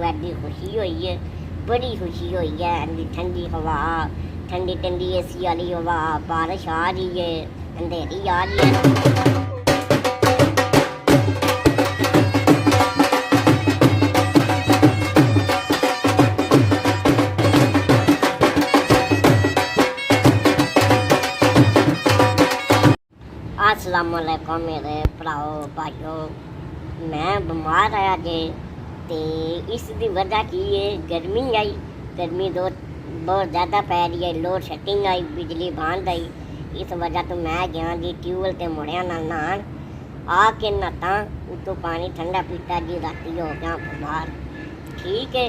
AD खुशी हुई है, बड़ी खुशी हुई है। ठंडी ठंडी हवा, ठंडी ठंडी एसी वाली हवा, बारिश आ रही है, अंधेरी आ रही है। अस्सलाम वालेकुम मेरे भराओ भाइयों, मैं बीमार आया जे ते इसकी वजह की है गर्मी आई। गर्मी बहुत ज़्यादा पै रही है, लोड शेडिंग आई, बिजली बंद आई। इस वजह तो मैं गया जी ट्यूबवैल ते मुड़िया नहान, आके नहाता उतो पानी ठंडा पीता जी, राती हो गया बीमार। ठीक है,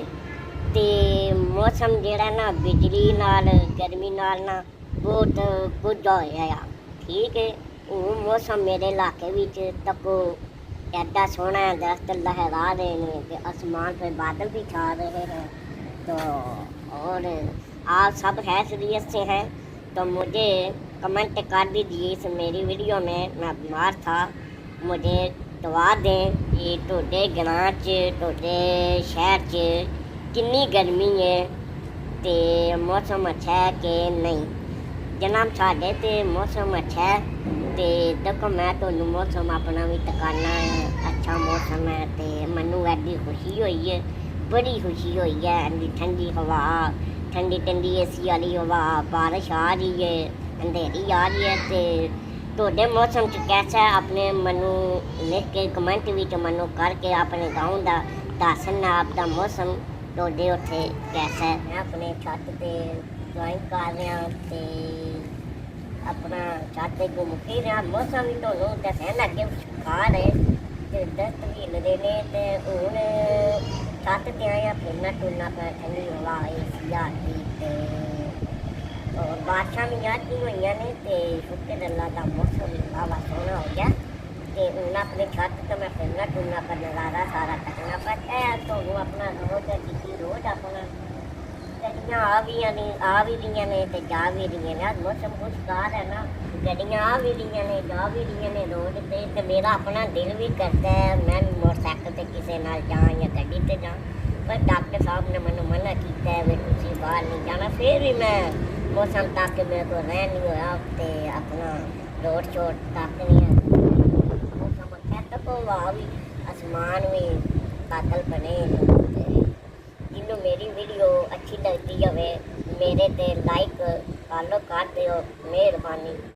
ते मौसम जेड़ा ना बिजली नाल गर्मी नाल ना बहुत कुछ होया। ठीक है, मौसम मेरे इलाके विच तको एडा सोहना है, दरख्त लहरा रहे हैं कि आसमान पे बादल भी छा रहे हैं। तो और आप सब खैरियत से हैं तो मुझे कमेंट कर दीजिए इस मेरी वीडियो में। मैं बीमार था, मुझे दुआ दें। ये टोडे ग्रां च टोडे शहर च कितनी गर्मी है, तो मौसम अच्छा है कि नहीं जनाब? साढ़े तो मौसम अच्छा है। तो देखो मैं तो मौसम अपना भी तकाना है, अच्छा मौसम है। तो मैनू एडी खुशी हुई है, बड़ी खुशी हुई है। ठंडी ठंडी हवा, ठंडी ठंडी एसी वाली हवा, बारिश आ रही है, अंधेरी आ रही है। तो मौसम च कैसा है अपने मैनू लिख के कमेंट भी मैनू करके अपने गाँव का दसना आपका मौसम तोड़े उत्थे कैसा है। मैं अपने छत पर ड्राइंग कर रहा ते अपना छत घूम फिर रहा। मौसम भी तो दसन अगे खा रहे ते दस्त भी हिलते ने। ते हूँ छत ते आया फिरना टुरना पे, ठंडी हवा एसी आ गई और बारिशां भी आती हुई ने। तो शुक्र अल्लाह का मौसम हवा सोहना हो गया। तो हूँ अपने छत तो मैं फिरना टुरना पर नज़ारा सारा कटना पड़ता है। तो हूँ अपना रोज रोज अपना गड्डियाँ आ भी रही ने तो जा भी रही ने। मौसम खुशगार है ना, गड्डियाँ आ भी रही ने जा भी रही ने रोड पे। तो मेरा अपना दिल भी करता है मैं मोटरसाइकिल से किसी नाल जाऊँ या गड्डी से जाऊँ, पर डॉक्टर साहब ने मैंने मना किया है वे तुम बाहर नहीं जाना। फिर भी मैं मौसम तक मेरे को रह नहीं होया तो अपना रोड शोड तक नहीं है। मौसम अच्छा तक हवा भी, आसमान भी बादल बने। जिन्होंने मेरी वीडियो अच्छी लगती है मेरे ते लाइक फॉलो कर दो, मेहरबानी।